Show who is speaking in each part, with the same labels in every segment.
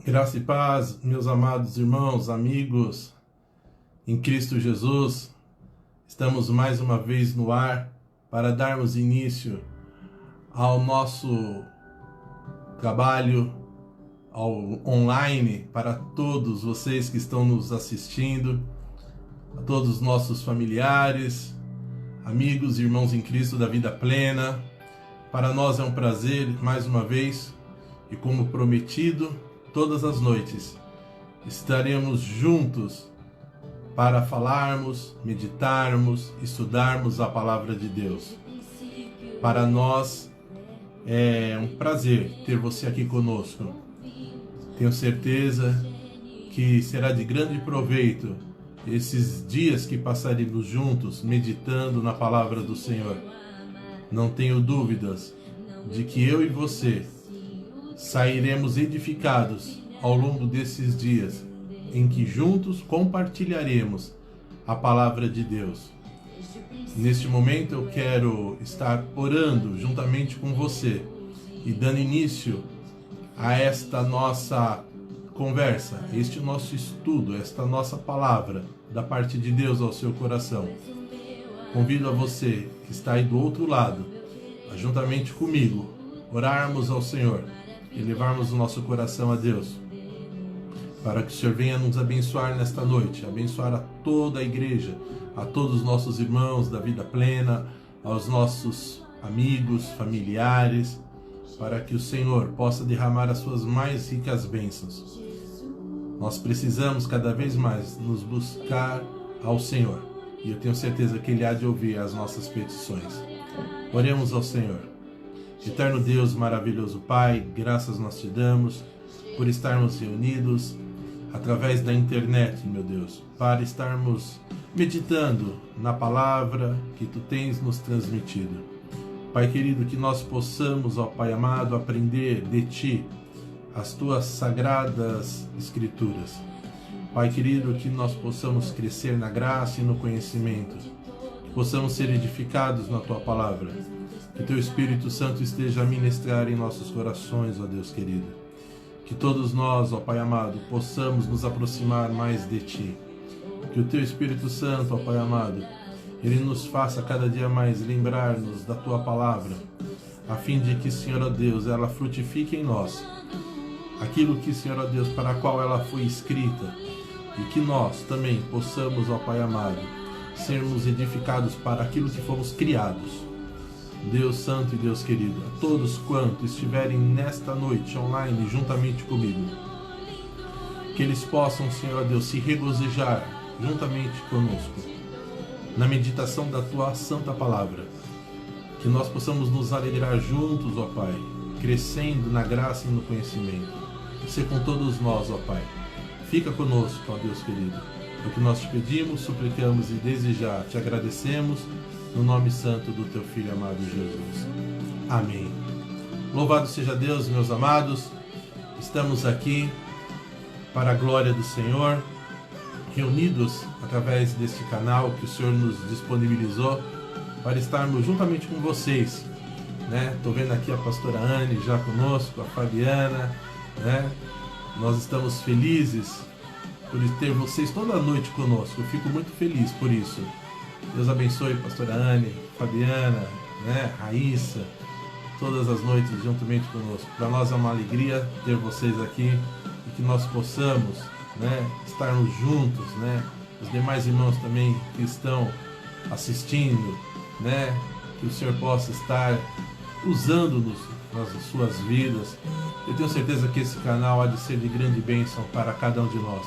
Speaker 1: Graça e paz, meus amados irmãos, amigos, em Cristo Jesus. Estamos mais uma vez no ar para darmos início ao nosso trabalho online para todos vocês que estão nos assistindo, a todos os nossos familiares, amigos e irmãos em Cristo da Vida Plena. Para nós é um prazer, mais uma vez, e como prometido, todas as noites estaremos juntos para falarmos, meditarmos, estudarmos a Palavra de Deus. Para nós é um prazer ter você aqui conosco. Tenho certeza que será de grande proveito esses dias que passaremos juntos meditando na Palavra do Senhor. Não tenho dúvidas de que eu e você sairemos edificados ao longo desses dias em que juntos compartilharemos a Palavra de Deus. Neste momento eu quero estar orando juntamente com você e dando início a esta nossa conversa, este nosso estudo, esta nossa palavra da parte de Deus ao seu coração. Convido a você que está aí do outro lado, a juntamente comigo, orarmos ao Senhor e levarmos o nosso coração a Deus, para que o Senhor venha nos abençoar nesta noite, abençoar a toda a igreja, a todos os nossos irmãos da Vida Plena, aos nossos amigos, familiares, para que o Senhor possa derramar as suas mais ricas bênçãos. Nós precisamos cada vez mais nos buscar ao Senhor, e eu tenho certeza que Ele há de ouvir as nossas petições. Oremos ao Senhor. Eterno Deus, maravilhoso Pai, graças nós te damos por estarmos reunidos através da internet, meu Deus, para estarmos meditando na palavra que tu tens nos transmitido. Pai querido, que nós possamos, ó Pai amado, aprender de ti as tuas sagradas escrituras. Pai querido, que nós possamos crescer na graça e no conhecimento, que possamos ser edificados na tua palavra. Que teu Espírito Santo esteja a ministrar em nossos corações, ó Deus querido. Que todos nós, ó Pai amado, possamos nos aproximar mais de ti. Que o teu Espírito Santo, ó Pai amado, ele nos faça cada dia mais lembrar-nos da tua palavra, a fim de que, Senhor, ó Deus, ela frutifique em nós aquilo que, Senhor, ó Deus, para a qual ela foi escrita, e que nós também possamos, ó Pai amado, sermos edificados para aquilo que fomos criados. Deus Santo e Deus querido, a todos quantos estiverem nesta noite online juntamente comigo, que eles possam, Senhor Deus, se regozijar juntamente conosco na meditação da tua santa palavra, que nós possamos nos alegrar juntos, ó Pai, crescendo na graça e no conhecimento. Ser com todos nós, ó Pai. Fica conosco, ó Deus querido. É o que nós te pedimos, suplicamos e desde já te agradecemos, no nome santo do teu Filho amado Jesus. Amém. Louvado seja Deus, meus amados. Estamos aqui para a glória do Senhor, reunidos através deste canal que o Senhor nos disponibilizou para estarmos juntamente com vocês. Estou vendo aqui a pastora Anne já conosco, a Fabiana. Nós estamos felizes por ter vocês toda a noite conosco. Eu fico muito feliz por isso. Deus abençoe pastora Anne, Fabiana, Raíssa, todas as noites juntamente conosco. Para nós é uma alegria ter vocês aqui e que nós possamos estarmos juntos, os demais irmãos também que estão assistindo, que o Senhor possa estar usando-nos nas suas vidas. Eu tenho certeza que esse canal há de ser de grande bênção para cada um de nós.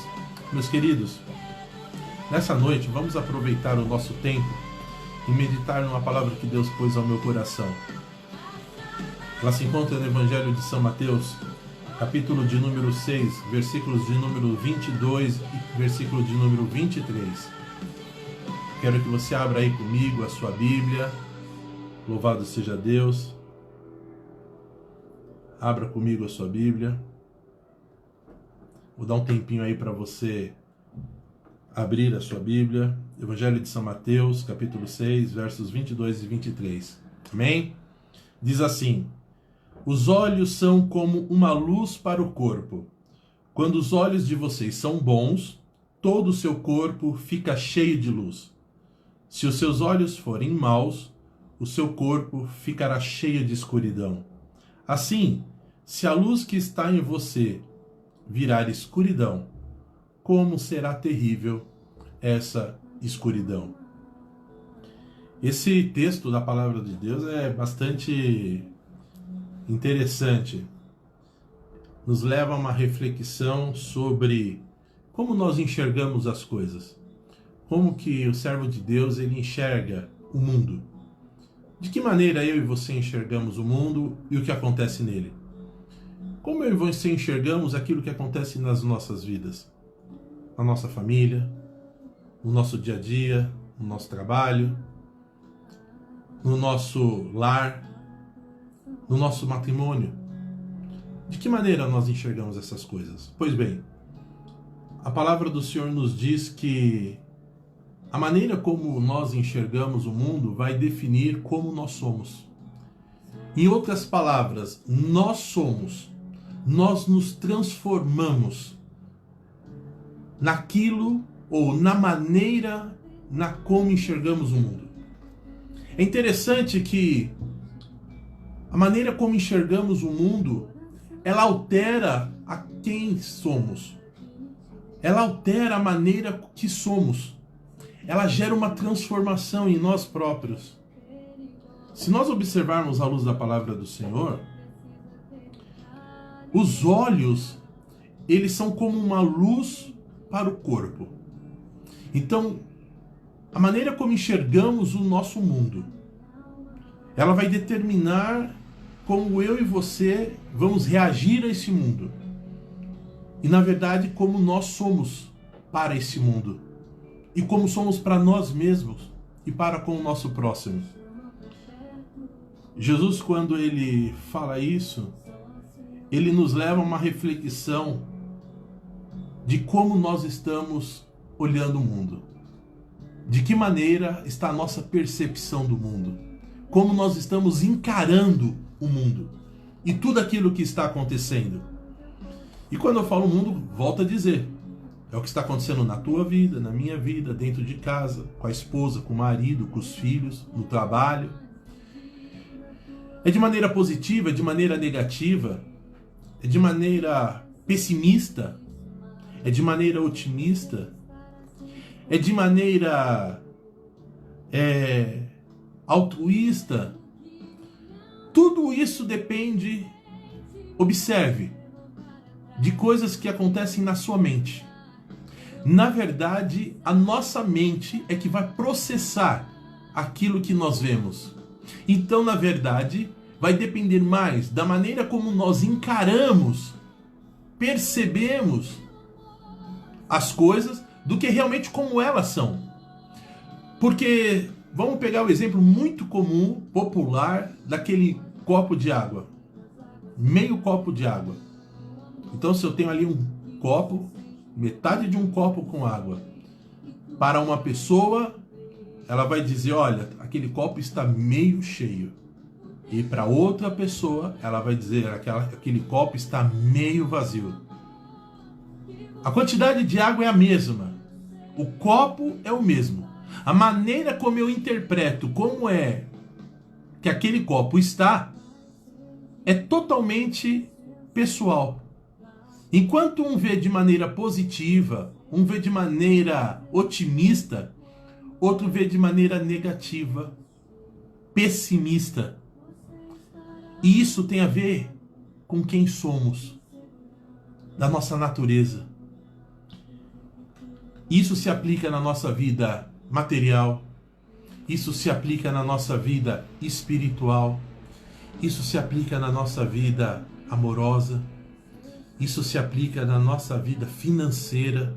Speaker 1: Meus queridos, nessa noite vamos aproveitar o nosso tempo e meditar numa palavra que Deus pôs ao meu coração. Ela se encontra no Evangelho de São Mateus, capítulo de número 6, versículos de número 22 e versículo de número 23. Quero que você abra aí comigo a sua Bíblia. Louvado seja Deus. Abra comigo a sua Bíblia. Vou dar um tempinho aí para você abrir a sua Bíblia. Evangelho de São Mateus, capítulo 6, versos 22 e 23. Amém? Diz assim: Os olhos são como uma luz para o corpo. Quando os olhos de vocês são bons, todo o seu corpo fica cheio de luz. Se os seus olhos forem maus, o seu corpo ficará cheio de escuridão. Assim, se a luz que está em você virar escuridão, como será terrível essa escuridão? Esse texto da palavra de Deus é bastante interessante. Nos leva a uma reflexão sobre como nós enxergamos as coisas. Como que o servo de Deus ele enxerga o mundo. De que maneira eu e você enxergamos o mundo e o que acontece nele? Como eu e você enxergamos aquilo que acontece nas nossas vidas? Na nossa família, no nosso dia a dia, no nosso trabalho, no nosso lar, no nosso matrimônio. De que maneira nós enxergamos essas coisas? Pois bem, a palavra do Senhor nos diz que a maneira como nós enxergamos o mundo vai definir como nós somos. Em outras palavras, nós nos transformamos naquilo ou na maneira na como enxergamos o mundo. É interessante que a maneira como enxergamos o mundo, ela altera a quem somos. Ela altera a maneira que somos. Ela gera uma transformação em nós próprios. Se nós observarmos à luz da palavra do Senhor, os olhos, eles são como uma luz para o corpo. Então, a maneira como enxergamos o nosso mundo, ela vai determinar como eu e você vamos reagir a esse mundo. E, na verdade, como nós somos para esse mundo. E como somos para nós mesmos e para com o nosso próximo. Jesus, quando ele fala isso, ele nos leva a uma reflexão de como nós estamos olhando o mundo. De que maneira está a nossa percepção do mundo. Como nós estamos encarando o mundo. E tudo aquilo que está acontecendo. E quando eu falo mundo, volto a dizer, é o que está acontecendo na tua vida, na minha vida, dentro de casa, com a esposa, com o marido, com os filhos, no trabalho. É de maneira positiva, é de maneira negativa, é de maneira pessimista, é de maneira otimista, é de maneira altruísta. Tudo isso depende, observe, de coisas que acontecem na sua mente. Na verdade, a nossa mente é que vai processar aquilo que nós vemos. Então, na verdade, vai depender mais da maneira como nós encaramos, percebemos as coisas, do que realmente como elas são. Porque, vamos pegar o exemplo muito comum, popular, daquele copo de água. Meio copo de água. Então, se eu tenho ali um copo, metade de um copo com água, para uma pessoa, ela vai dizer, olha, aquele copo está meio cheio. E para outra pessoa, ela vai dizer, aquele copo está meio vazio. A quantidade de água é a mesma. O copo é o mesmo. A maneira como eu interpreto como é que aquele copo está, é totalmente pessoal. Enquanto um vê de maneira positiva, um vê de maneira otimista, outro vê de maneira negativa, pessimista. E isso tem a ver com quem somos, da nossa natureza. Isso se aplica na nossa vida material, isso se aplica na nossa vida espiritual, isso se aplica na nossa vida amorosa, isso se aplica na nossa vida financeira.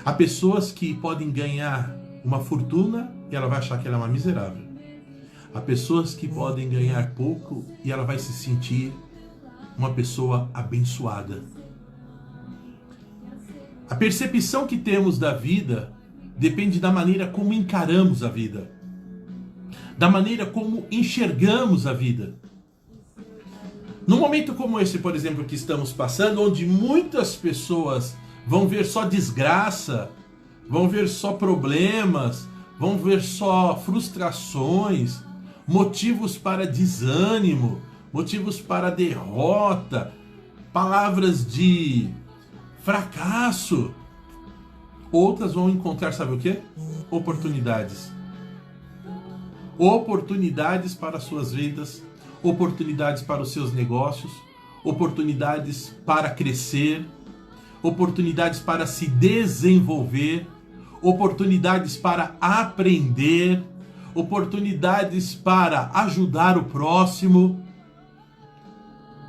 Speaker 1: Há pessoas que podem ganhar uma fortuna e ela vai achar que ela é uma miserável. Há pessoas que podem ganhar pouco e ela vai se sentir uma pessoa abençoada. A percepção que temos da vida depende da maneira como encaramos a vida, da maneira como enxergamos a vida. Num momento como esse, por exemplo, que estamos passando, onde muitas pessoas vão ver só desgraça, vão ver só problemas, vão ver só frustrações, motivos para desânimo, motivos para derrota, palavras de fracasso. Outras vão encontrar, sabe o quê? Oportunidades. Oportunidades para suas vidas, oportunidades para os seus negócios, oportunidades para crescer, oportunidades para se desenvolver, oportunidades para aprender, oportunidades para ajudar o próximo.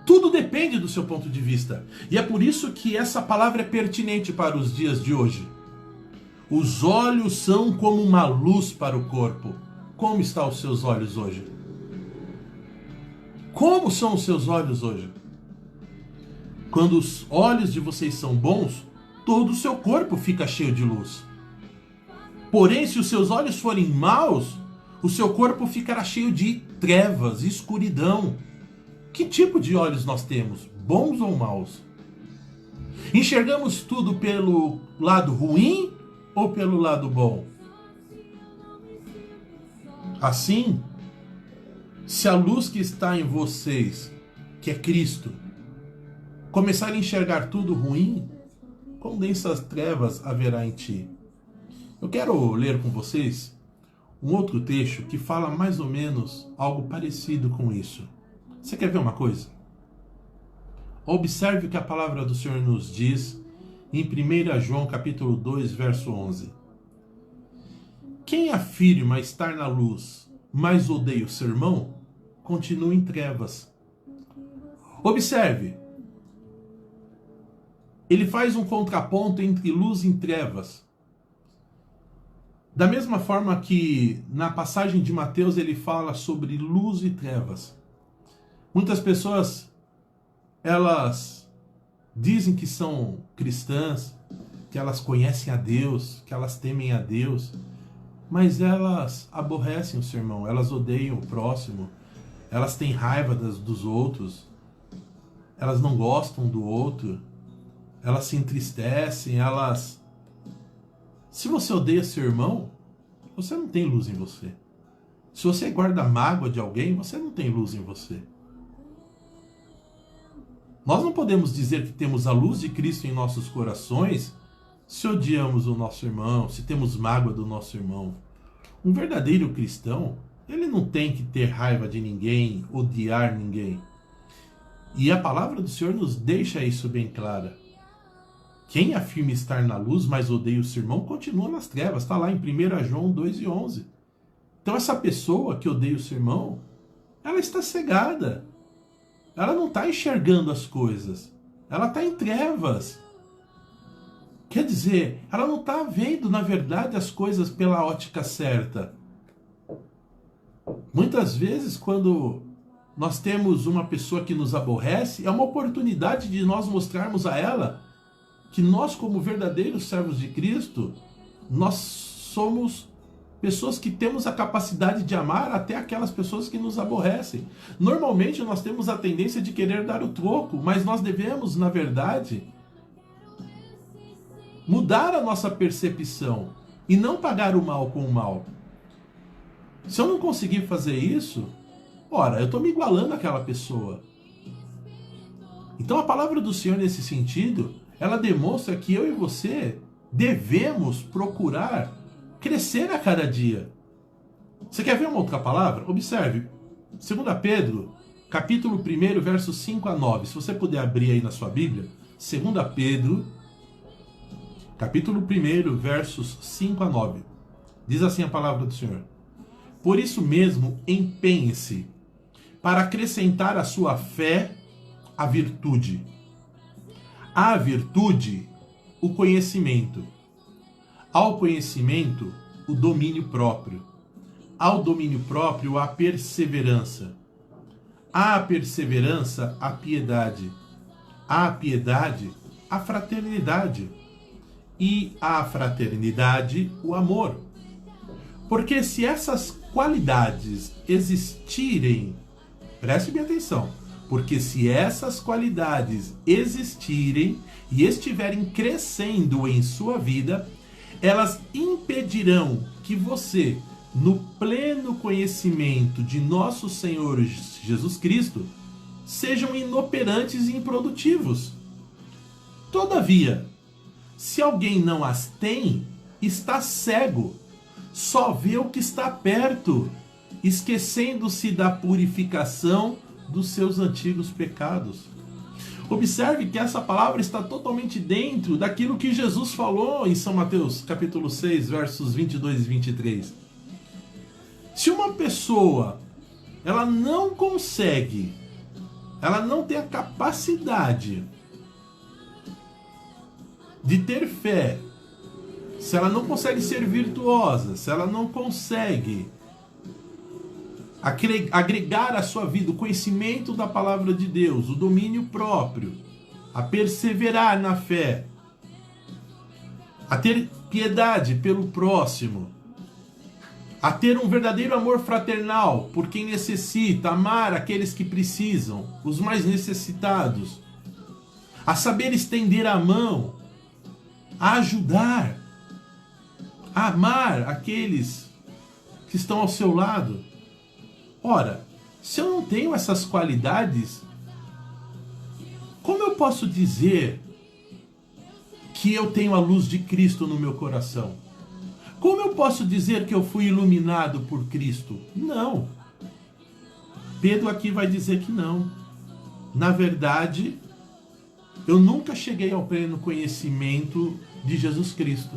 Speaker 1: Tudo depende do seu ponto de vista. E é por isso que essa palavra é pertinente para os dias de hoje. Os olhos são como uma luz para o corpo. Como estão os seus olhos hoje? Como são os seus olhos hoje? Quando os olhos de vocês são bons, todo o seu corpo fica cheio de luz. Porém, se os seus olhos forem maus, o seu corpo ficará cheio de trevas, escuridão. Que tipo de olhos nós temos? Bons ou maus? Enxergamos tudo pelo lado ruim ou pelo lado bom? Assim, se a luz que está em vocês, que é Cristo, começar a enxergar tudo ruim, quão densas trevas haverá em ti? Eu quero ler com vocês um outro texto que fala mais ou menos algo parecido com isso. Você quer ver uma coisa? Observe o que a palavra do Senhor nos diz em 1 João capítulo 2, verso 11. Quem afirma estar na luz, mas odeia o seu irmão, continua em trevas. Observe. Ele faz um contraponto entre luz e trevas. Da mesma forma que na passagem de Mateus ele fala sobre luz e trevas. Muitas pessoas, elas dizem que são cristãs, que elas conhecem a Deus, que elas temem a Deus, mas elas aborrecem o seu irmão, elas odeiam o próximo, elas têm raiva dos outros, elas não gostam do outro, elas se entristecem, elas... Se você odeia seu irmão, você não tem luz em você. Se você guarda mágoa de alguém, você não tem luz em você. Nós não podemos dizer que temos a luz de Cristo em nossos corações se odiamos o nosso irmão, se temos mágoa do nosso irmão. Um verdadeiro cristão, ele não tem que ter raiva de ninguém, odiar ninguém. E a palavra do Senhor nos deixa isso bem clara. Quem afirma estar na luz, mas odeia o seu irmão, continua nas trevas. Está lá em 1 João 2 e 11. Então essa pessoa que odeia o seu irmão, ela está cegada. Ela não está enxergando as coisas. Ela está em trevas. Quer dizer, ela não está vendo, na verdade, as coisas pela ótica certa. Muitas vezes, quando nós temos uma pessoa que nos aborrece, é uma oportunidade de nós mostrarmos a ela que nós, como verdadeiros servos de Cristo, nós somos pessoas que temos a capacidade de amar até aquelas pessoas que nos aborrecem. Normalmente nós temos a tendência de querer dar o troco, mas nós devemos, na verdade, mudar a nossa percepção e não pagar o mal com o mal. Se eu não conseguir fazer isso, ora, eu estou me igualando àquela pessoa. Então a palavra do Senhor nesse sentido, ela demonstra que eu e você devemos procurar crescer a cada dia. Você quer ver uma outra palavra? Observe. 2 Pedro, capítulo 1, versos 5 a 9. Se você puder abrir aí na sua Bíblia. 2 Pedro, capítulo 1, versos 5 a 9. Diz assim a palavra do Senhor. Por isso mesmo, empenhe-se para acrescentar à sua fé a virtude. À virtude, o conhecimento. Ao conhecimento, o domínio próprio. Ao domínio próprio, a perseverança. À perseverança, a piedade. À piedade, a fraternidade. E à fraternidade, o amor. Porque se essas qualidades existirem, preste bem atenção, Porque se essas qualidades existirem e estiverem crescendo em sua vida, elas impedirão que você, no pleno conhecimento de nosso Senhor Jesus Cristo, sejam inoperantes e improdutivos. Todavia, se alguém não as tem, está cego, só vê o que está perto, esquecendo-se da purificação dos seus antigos pecados. Observe que essa palavra está totalmente dentro daquilo que Jesus falou em São Mateus, capítulo 6, versos 22 e 23. Se uma pessoa, ela não consegue, ela não tem a capacidade de ter fé, se ela não consegue ser virtuosa, se ela não consegue agregar à sua vida o conhecimento da palavra de Deus, o domínio próprio, a perseverar na fé, a ter piedade pelo próximo, a ter um verdadeiro amor fraternal por quem necessita, amar aqueles que precisam, os mais necessitados, a saber estender a mão, a ajudar, a amar aqueles que estão ao seu lado. Ora, se eu não tenho essas qualidades, como eu posso dizer que eu tenho a luz de Cristo no meu coração? Como eu posso dizer que eu fui iluminado por Cristo? Não. Pedro aqui vai dizer que não. Na verdade, eu nunca cheguei ao pleno conhecimento de Jesus Cristo.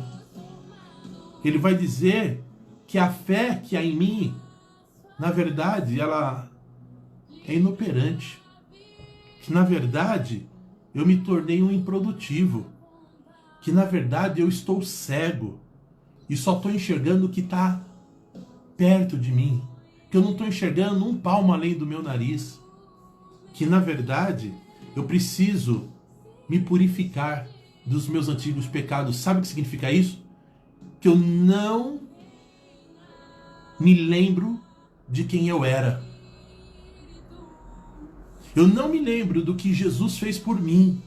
Speaker 1: Ele vai dizer que a fé que há em mim, na verdade, ela é inoperante. Que, na verdade, eu me tornei um improdutivo. Que, na verdade, eu estou cego. E só estou enxergando o que está perto de mim. Que eu não estou enxergando um palmo além do meu nariz. Que, na verdade, eu preciso me purificar dos meus antigos pecados. Sabe o que significa isso? Que eu não me lembro de quem eu era. Eu não me lembro do que Jesus fez por mim.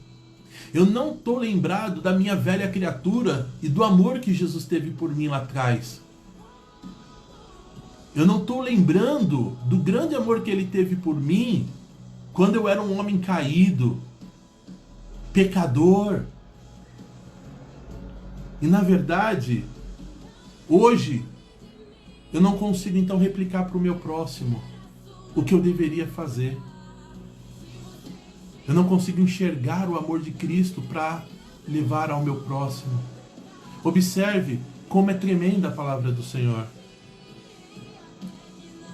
Speaker 1: Eu não estou lembrado da minha velha criatura e do amor que Jesus teve por mim lá atrás. Eu não estou lembrando do grande amor que Ele teve por mim quando eu era um homem caído, pecador. E na verdade, hoje, eu não consigo então replicar para o meu próximo o que eu deveria fazer. Eu não consigo enxergar o amor de Cristo para levar ao meu próximo. Observe como é tremenda a palavra do Senhor.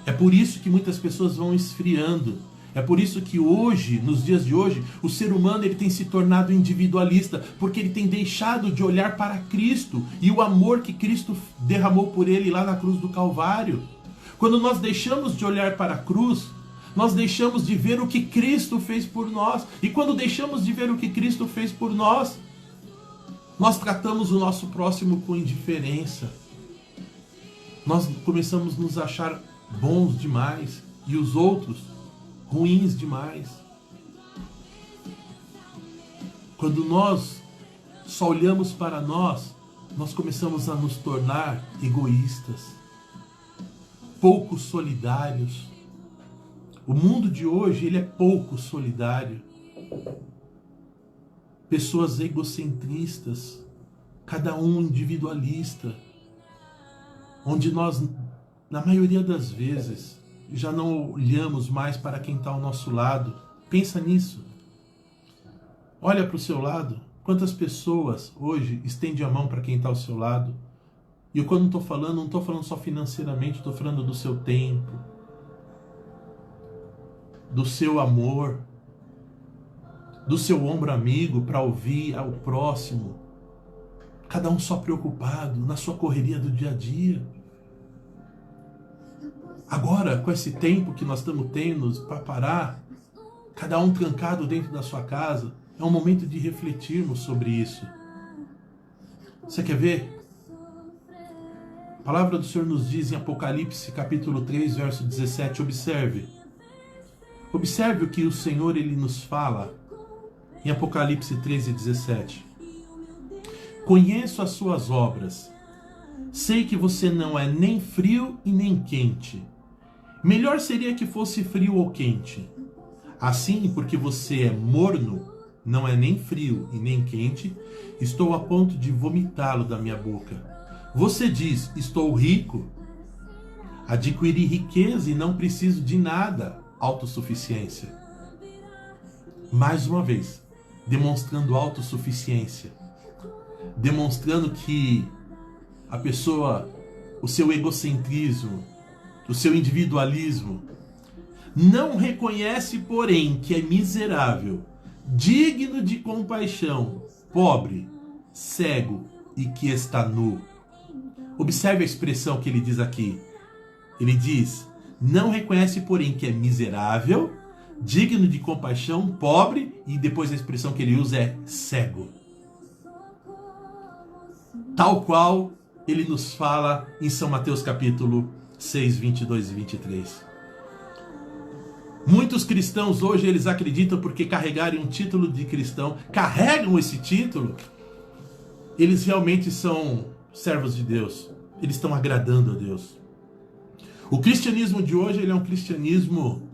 Speaker 1: É por isso que muitas pessoas vão esfriando. É por isso que hoje, nos dias de hoje, o ser humano ele tem se tornado individualista, porque ele tem deixado de olhar para Cristo e o amor que Cristo derramou por ele lá na cruz do Calvário. Quando nós deixamos de olhar para a cruz, nós deixamos de ver o que Cristo fez por nós. E quando deixamos de ver o que Cristo fez por nós, nós tratamos o nosso próximo com indiferença. Nós começamos a nos achar bons demais e os outros ruins demais. Quando nós só olhamos para nós, nós começamos a nos tornar egoístas, pouco solidários. O mundo de hoje, ele é pouco solidário. Pessoas egocentristas, cada um individualista, onde nós, na maioria das vezes, já não olhamos mais para quem está ao nosso lado. Pensa nisso. Olha para o seu lado. Quantas pessoas hoje estendem a mão para quem está ao seu lado? E eu, quando estou falando, não estou falando só financeiramente, estou falando do seu tempo, do seu amor, do seu ombro amigo para ouvir ao próximo. Cada um só preocupado na sua correria do dia a dia. Agora, com esse tempo que nós estamos tendo para parar, cada um trancado dentro da sua casa, é um momento de refletirmos sobre isso. Você quer ver? A palavra do Senhor nos diz em Apocalipse, capítulo 3, verso 17, observe. Observe o que o Senhor ele nos fala em Apocalipse 13:17. Conheço as suas obras. Sei que você não é nem frio e nem quente. Melhor seria que fosse frio ou quente. Assim, porque você é morno, não é nem frio e nem quente, estou a ponto de vomitá-lo da minha boca. Você diz, estou rico, adquiri riqueza e não preciso de nada, autossuficiência. Mais uma vez, demonstrando autossuficiência, demonstrando que a pessoa, o seu egocentrismo, o seu individualismo, não reconhece, porém, que é miserável, digno de compaixão, pobre, cego e que está nu. Observe a expressão que ele diz aqui. Ele diz, não reconhece, porém, que é miserável, digno de compaixão, pobre, e depois a expressão que ele usa é cego. Tal qual ele nos fala em São Mateus capítulo 6, 22 e 23. Muitos cristãos hoje, eles acreditam porque carregarem um título de cristão, carregam esse título, eles realmente são servos de Deus. Eles estão agradando a Deus. O cristianismo de hoje, ele é um cristianismo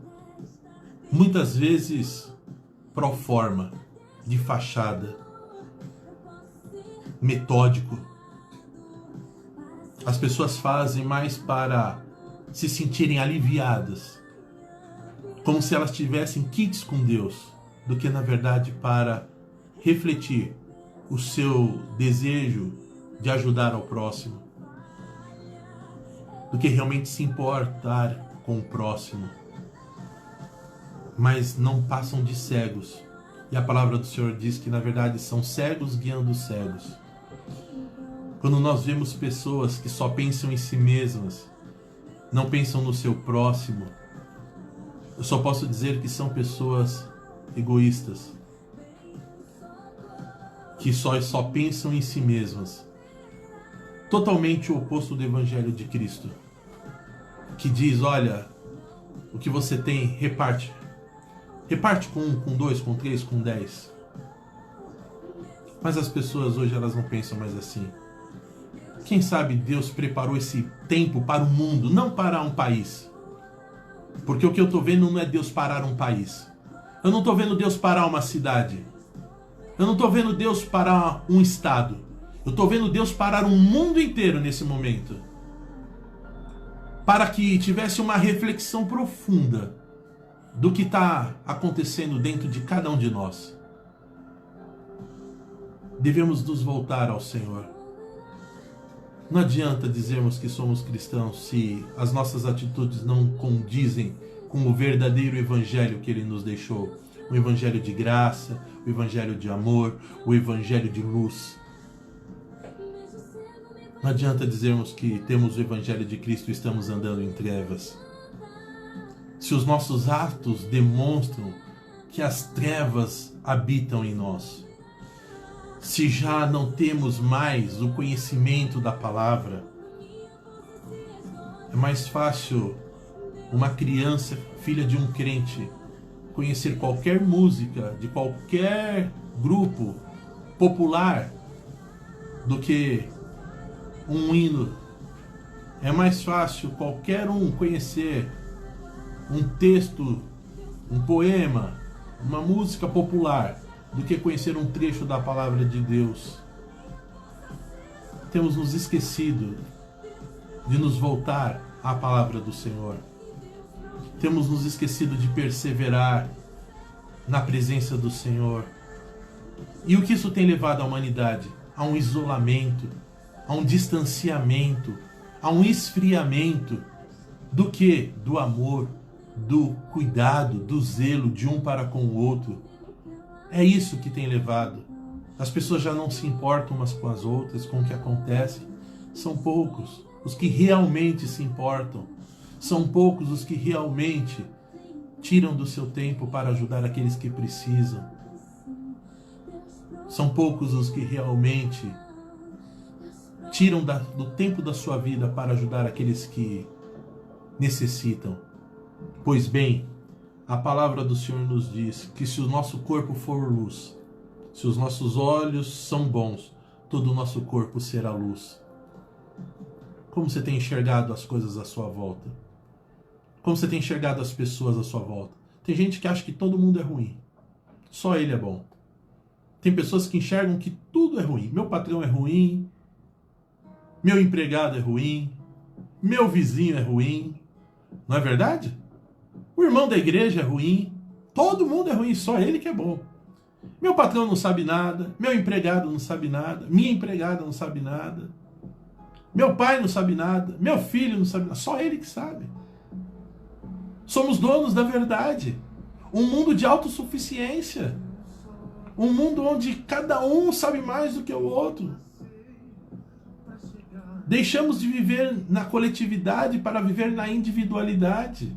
Speaker 1: muitas vezes pro forma, de fachada, metódico. As pessoas fazem mais para se sentirem aliviadas, como se elas tivessem kits com Deus, do que na verdade para refletir o seu desejo de ajudar ao próximo, do que realmente se importar com o próximo, mas não passam de cegos. E a palavra do Senhor diz que na verdade são cegos guiando os cegos. Quando nós vemos pessoas que só pensam em si mesmas, não pensam no seu próximo, eu só posso dizer que são pessoas egoístas, que só pensam em si mesmas. Totalmente o oposto do Evangelho de Cristo, que diz, olha, o que você tem, reparte. Reparte com 1, com 2, com 3, com 10. Mas as pessoas hoje, elas não pensam mais assim. Quem sabe Deus preparou esse tempo para o mundo, não para um país. Porque o que eu estou vendo não é Deus parar um país. Eu não estou vendo Deus parar uma cidade. Eu não estou vendo Deus parar um estado. Eu estou vendo Deus parar um mundo inteiro nesse momento. Para que tivesse uma reflexão profunda do que está acontecendo dentro de cada um de nós. Devemos nos voltar ao Senhor. Não adianta dizermos que somos cristãos se as nossas atitudes não condizem com o verdadeiro evangelho que Ele nos deixou. O evangelho de graça, o evangelho de amor, o evangelho de luz. Não adianta dizermos que temos o evangelho de Cristo e estamos andando em trevas. Se os nossos atos demonstram que as trevas habitam em nós. Se já não temos mais o conhecimento da palavra, é mais fácil uma criança, filha de um crente, conhecer qualquer música de qualquer grupo popular do que um hino. É mais fácil qualquer um conhecer um texto, um poema, uma música popular, do que conhecer um trecho da palavra de Deus. Temos nos esquecido de nos voltar à palavra do Senhor. Temos nos esquecido de perseverar na presença do Senhor. E o que isso tem levado à humanidade? A um isolamento, a um distanciamento, a um esfriamento. Do que? Do amor, do cuidado, do zelo de um para com o outro. É isso que tem levado. As pessoas já não se importam umas com as outras, com o que acontece. São poucos os que realmente se importam. São poucos os que realmente tiram do seu tempo para ajudar aqueles que precisam. São poucos os que realmente tiram do tempo da sua vida para ajudar aqueles que necessitam. Pois bem, A palavra do Senhor nos diz que se o nosso corpo for luz, se os nossos olhos são bons, todo o nosso corpo será luz. Como você tem enxergado as coisas à sua volta? Como você tem enxergado as pessoas à sua volta? Tem gente que acha que todo mundo é ruim. Só ele é bom. Tem pessoas que enxergam que tudo é ruim. Meu patrão é ruim. Meu empregado é ruim. Meu vizinho é ruim. Não é verdade? O irmão da igreja é ruim. Todo mundo é ruim, só ele que é bom. Meu patrão não sabe nada. Meu empregado não sabe nada. Minha empregada não sabe nada. Meu pai não sabe nada. Meu filho não sabe nada. Só ele que sabe. Somos donos da verdade. Um mundo de autossuficiência. Um mundo onde cada um sabe mais do que o outro. Deixamos de viver na coletividade para viver na individualidade.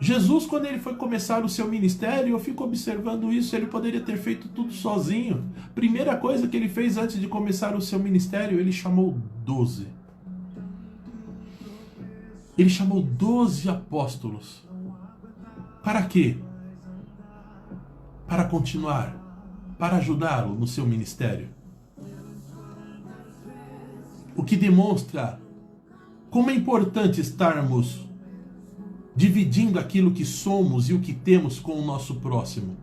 Speaker 1: Jesus, quando ele foi começar o seu ministério, eu fico observando isso, ele poderia ter feito tudo sozinho. Primeira coisa que ele fez antes de começar o seu ministério, ele chamou 12. Ele chamou 12 apóstolos. Para quê? Para continuar, para ajudá-lo no seu ministério. O que demonstra como é importante estarmos dividindo aquilo que somos e o que temos com o nosso próximo.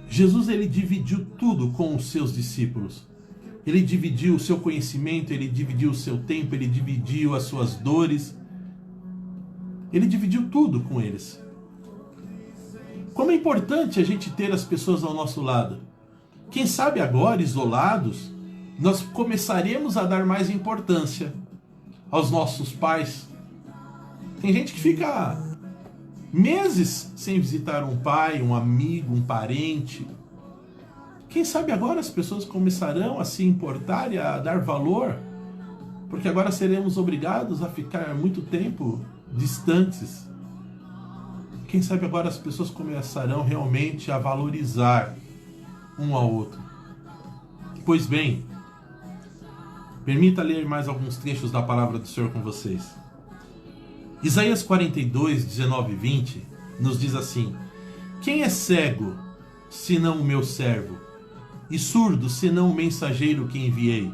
Speaker 1: Jesus, ele dividiu tudo com os seus discípulos. Ele dividiu o seu conhecimento, ele dividiu o seu tempo, ele dividiu as suas dores. Ele dividiu tudo com eles. Como é importante a gente ter as pessoas ao nosso lado. Quem sabe agora, isolados, nós começaremos a dar mais importância aos nossos pais. Tem gente que fica meses sem visitar um pai, um amigo, um parente. Quem sabe agora as pessoas começarão a se importar e a dar valor, porque agora seremos obrigados a ficar muito tempo distantes. Quem sabe agora as pessoas começarão realmente a valorizar um ao outro. Pois bem, permita ler mais alguns trechos da palavra do Senhor com vocês. Isaías 42, 19 e 20 nos diz assim: quem é cego, senão o meu servo, e surdo, senão o mensageiro que enviei?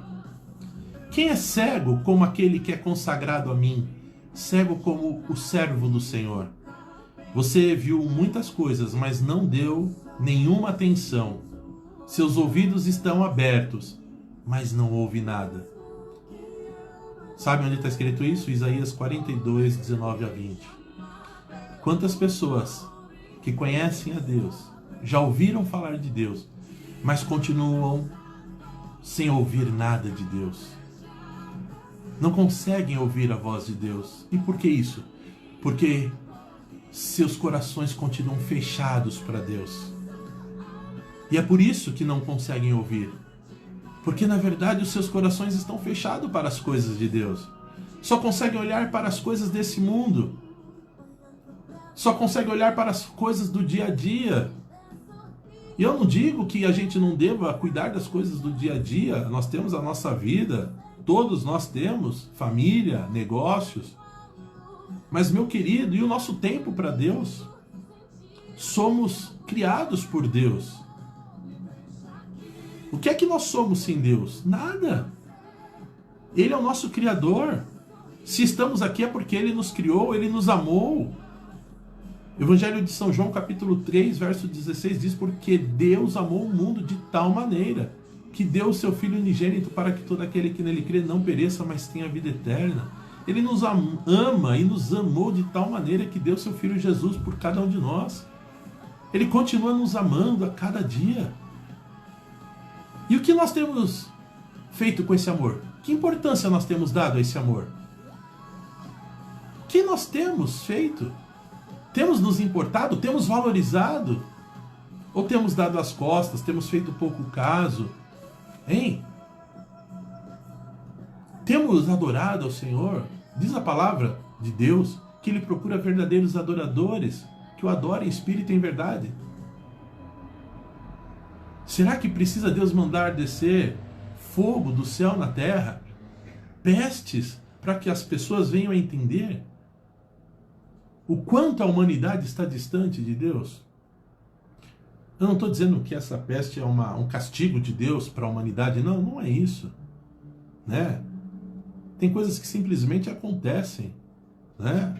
Speaker 1: Quem é cego como aquele que é consagrado a mim, cego como o servo do Senhor? Você viu muitas coisas, mas não deu nenhuma atenção. Seus ouvidos estão abertos, mas não ouve nada. Sabe onde está escrito isso? Isaías 42, 19 a 20. Quantas pessoas que conhecem a Deus, já ouviram falar de Deus, mas continuam sem ouvir nada de Deus. Não conseguem ouvir a voz de Deus. E por que isso? Porque seus corações continuam fechados para Deus. E é por isso que não conseguem ouvir. Porque na verdade os seus corações estão fechados para as coisas de Deus. Só conseguem olhar para as coisas desse mundo. Só conseguem olhar para as coisas do dia a dia. E eu não digo que a gente não deva cuidar das coisas do dia a dia. Nós temos a nossa vida. Todos nós temos família, negócios. Mas, meu querido, e o nosso tempo para Deus? Somos criados por Deus. O que é que nós somos sem Deus? Nada. Ele é o nosso Criador. Se estamos aqui é porque Ele nos criou, Ele nos amou. Evangelho de São João, capítulo 3, verso 16, diz: porque Deus amou o mundo de tal maneira que deu o seu Filho unigênito para que todo aquele que nele crê não pereça, mas tenha vida eterna. Ele nos ama e nos amou de tal maneira que deu seu Filho Jesus por cada um de nós. Ele continua nos amando a cada dia. E o que nós temos feito com esse amor? Que importância nós temos dado a esse amor? O que nós temos feito? Temos nos importado? Temos valorizado? Ou temos dado as costas? Temos feito pouco caso? Hein? Temos adorado ao Senhor? Diz a palavra de Deus que Ele procura verdadeiros adoradores que o adorem em espírito e em verdade. Será que precisa Deus mandar descer fogo do céu na terra? Pestes para que as pessoas venham a entender? o quanto a humanidade está distante de Deus? Eu não estou dizendo que essa peste é um castigo de Deus para a humanidade. Não, não é isso. Né? Tem coisas que simplesmente acontecem. Né?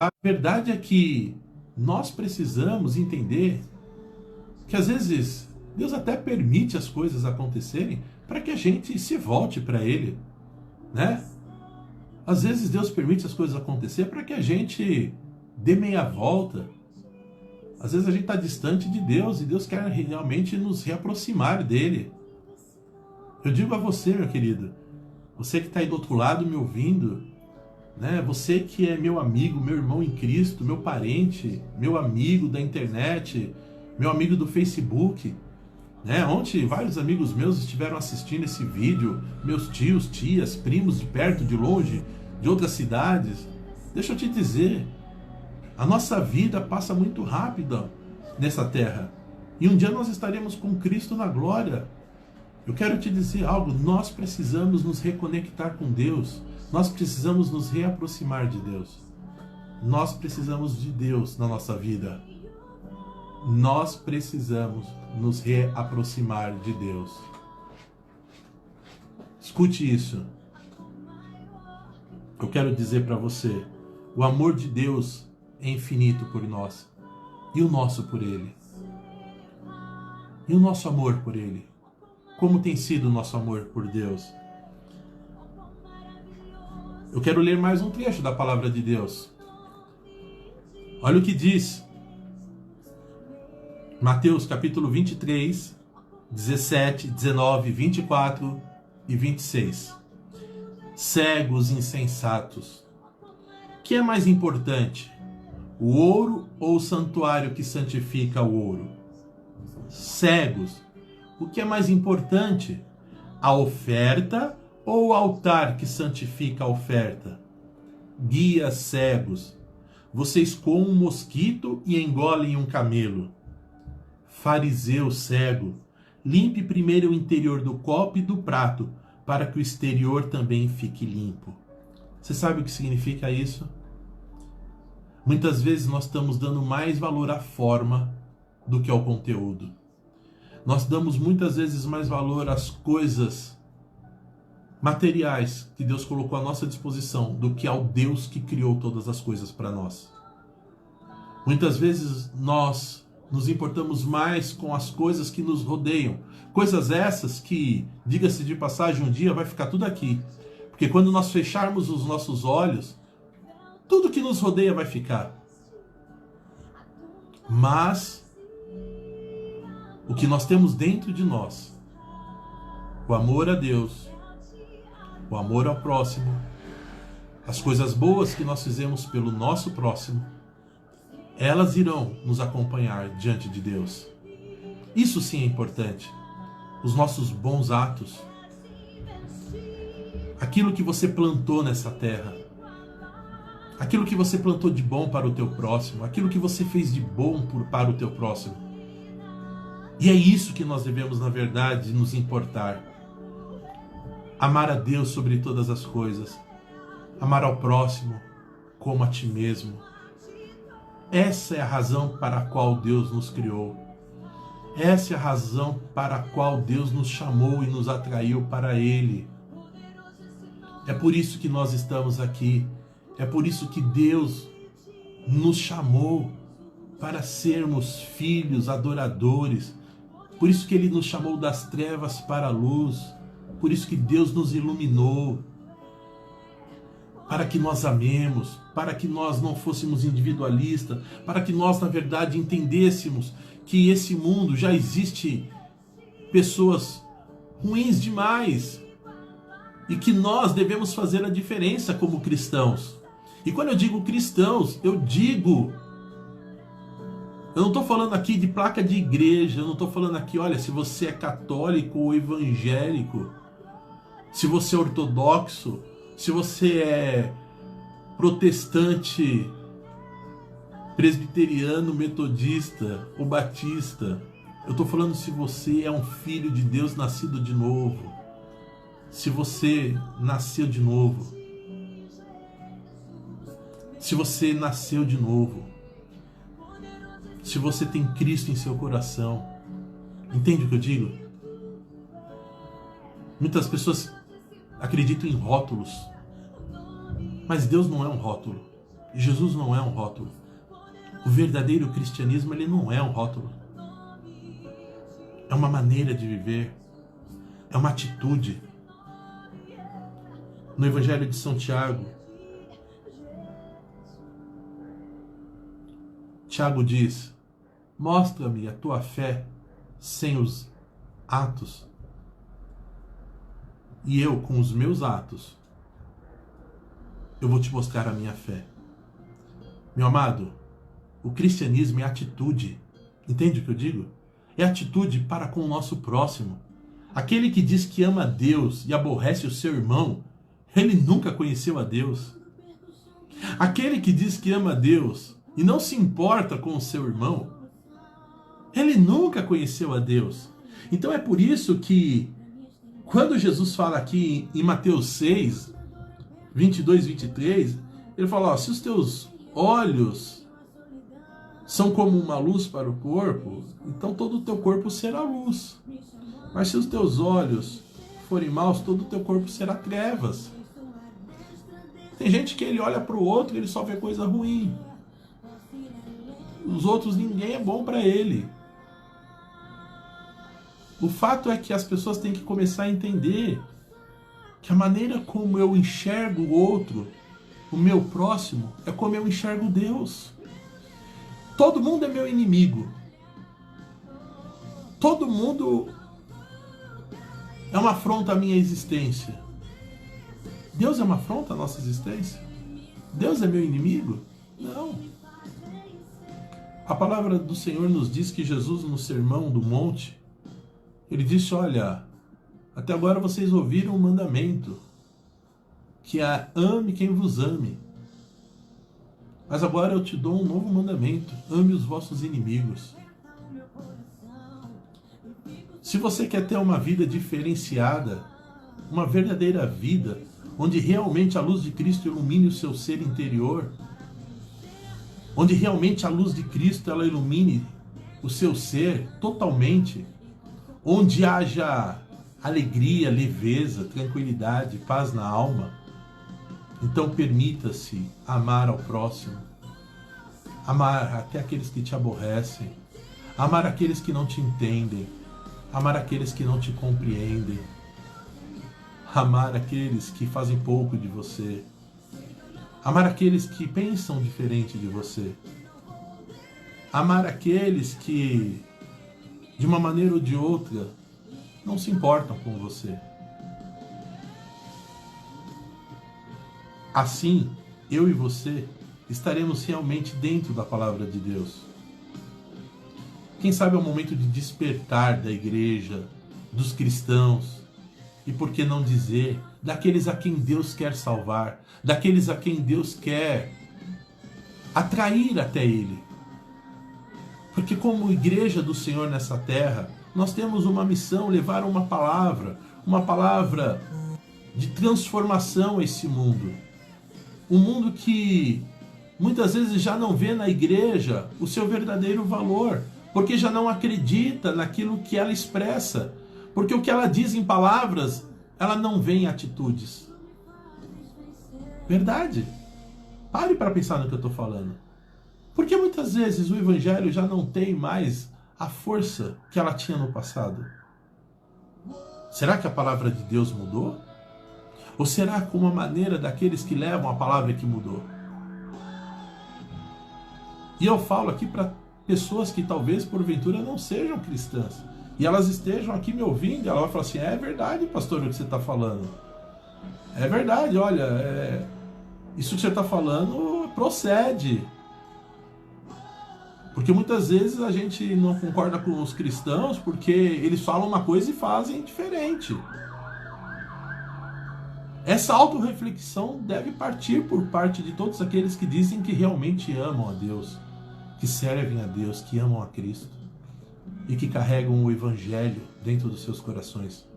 Speaker 1: A verdade é que nós precisamos entender que às vezes Deus até permite as coisas acontecerem para que a gente se volte para Ele. Né? Às vezes Deus permite as coisas acontecer para que a gente dê meia volta. Às vezes a gente está distante de Deus e Deus quer realmente nos reaproximar dele. Eu digo a você, meu querido, você que está aí do outro lado me ouvindo, né? Você que é meu amigo, meu irmão em Cristo, meu parente, meu amigo da internet, meu amigo do Facebook, né? Ontem vários amigos meus estiveram assistindo esse vídeo, meus tios, tias, primos de perto, de longe, de outras cidades. Deixa eu te dizer, a nossa vida passa muito rápida nessa terra. E um dia nós estaremos com Cristo na glória. Eu quero te dizer algo, nós precisamos nos reconectar com Deus. Nós precisamos nos reaproximar de Deus. Nós precisamos de Deus na nossa vida. Nós precisamos nos reaproximar de Deus. Escute isso. Eu quero dizer para você, o amor de Deus é infinito por nós. E o nosso por Ele? E o nosso amor por Ele? Como tem sido o nosso amor por Deus? Eu quero ler mais um trecho da palavra de Deus. Olha o que diz Mateus capítulo 23, 17, 19, 24 e 26. Cegos insensatos. Que é mais importante? O ouro ou o santuário que santifica o ouro? Cegos. O que é mais importante? A oferta ou o altar que santifica a oferta? Guias cegos. Vocês comem um mosquito e engolem um camelo. Fariseu cego. Limpe primeiro o interior do copo e do prato, para que o exterior também fique limpo. Você sabe o que significa isso? Muitas vezes nós estamos dando mais valor à forma do que ao conteúdo. Nós damos muitas vezes mais valor às coisas materiais que Deus colocou à nossa disposição do que ao Deus que criou todas as coisas para nós. Muitas vezes nós nos importamos mais com as coisas que nos rodeiam. Coisas essas que, diga-se de passagem, um dia vai ficar tudo aqui. Porque quando nós fecharmos os nossos olhos, tudo que nos rodeia vai ficar. Mas o que nós temos dentro de nós, o amor a Deus, o amor ao próximo, as coisas boas que nós fizemos pelo nosso próximo, elas irão nos acompanhar diante de Deus. Isso sim é importante. Os nossos bons atos, aquilo que você plantou nessa terra, aquilo que você plantou de bom para o teu próximo, aquilo que você fez de bom para o teu próximo. E é isso que nós devemos, na verdade, nos importar. Amar a Deus sobre todas as coisas. Amar ao próximo como a ti mesmo. Essa é a razão para a qual Deus nos criou. Essa é a razão para a qual Deus nos chamou e nos atraiu para Ele. É por isso que nós estamos aqui. É por isso que Deus nos chamou para sermos filhos adoradores. Por isso que Ele nos chamou das trevas para a luz. Por isso que Deus nos iluminou. Para que nós amemos, para que nós não fôssemos individualistas, para que nós, na verdade, entendêssemos que esse mundo já existe pessoas ruins demais e que nós devemos fazer a diferença como cristãos. E quando eu digo cristãos, eu não estou falando aqui de placa de igreja, eu não estou falando aqui, olha, se você é católico ou evangélico, se você é ortodoxo, se você é protestante, presbiteriano, metodista ou batista. Eu estou falando se você é um filho de Deus nascido de novo. Se você nasceu de novo. se você nasceu de novo, se você tem Cristo em seu coração. Entende o que eu digo? Muitas pessoas acreditam em rótulos, mas Deus não é um rótulo. Jesus não é um rótulo. O verdadeiro cristianismo, ele não é um rótulo. É uma maneira de viver. É uma atitude. No Evangelho de São Tiago, Tiago diz: mostra-me a tua fé sem os atos, e eu, com os meus atos, eu vou te mostrar a minha fé. Meu amado, o cristianismo é atitude. Entende o que eu digo? É atitude para com o nosso próximo. Aquele que diz que ama a Deus e aborrece o seu irmão, ele nunca conheceu a Deus. Aquele que diz que ama a Deus e não se importa com o seu irmão, ele nunca conheceu a Deus. Então é por isso que, quando Jesus fala aqui em Mateus 6, 22, 23, ele fala, ó, se os teus olhos são como uma luz para o corpo, então todo o teu corpo será luz. Mas se os teus olhos forem maus, todo o teu corpo será trevas. Tem gente que ele olha para o outro e ele só vê coisa ruim. Os outros, ninguém é bom para ele. O fato é que as pessoas têm que começar a entender que a maneira como eu enxergo o outro, o meu próximo, é como eu enxergo Deus. Todo mundo é meu inimigo. Todo mundo é uma afronta à minha existência. Deus é uma afronta à nossa existência? Deus é meu inimigo? Não. A palavra do Senhor nos diz que Jesus, no Sermão do Monte, ele disse, olha, até agora vocês ouviram o mandamento, que é ame quem vos ame. Mas agora eu te dou um novo mandamento, ame os vossos inimigos. Se você quer ter uma vida diferenciada, uma verdadeira vida, onde realmente a luz de Cristo ilumine o seu ser interior, onde realmente a luz de Cristo ela ilumine o seu ser totalmente, onde haja alegria, leveza, tranquilidade, paz na alma, então permita-se amar ao próximo, amar até aqueles que te aborrecem, amar aqueles que não te entendem, amar aqueles que não te compreendem, amar aqueles que fazem pouco de você, amar aqueles que pensam diferente de você, amar aqueles que, de uma maneira ou de outra, não se importam com você. Assim, eu e você estaremos realmente dentro da palavra de Deus. Quem sabe é o momento de despertar da igreja, dos cristãos, e por que não dizer, daqueles a quem Deus quer salvar, daqueles a quem Deus quer atrair até Ele. Porque como igreja do Senhor nessa terra, nós temos uma missão, levar uma palavra de transformação a esse mundo. Um mundo que muitas vezes já não vê na igreja o seu verdadeiro valor, porque já não acredita naquilo que ela expressa, porque o que ela diz em palavras, ela não vê em atitudes. Verdade? Pare para pensar no que eu estou falando. Porque muitas vezes o evangelho já não tem mais a força que ela tinha no passado. Será que a palavra de Deus mudou? Ou será como a maneira daqueles que levam a palavra que mudou? E eu falo aqui para pessoas que talvez porventura não sejam cristãs. E elas estejam aqui me ouvindo, e ela vai falar assim, é verdade, pastor, o que você está falando. É verdade, olha, isso que você está falando procede. Porque muitas vezes a gente não concorda com os cristãos porque eles falam uma coisa e fazem diferente. Essa autorreflexão deve partir por parte de todos aqueles que dizem que realmente amam a Deus, que servem a Deus, que amam a Cristo e que carregam o Evangelho dentro dos seus corações.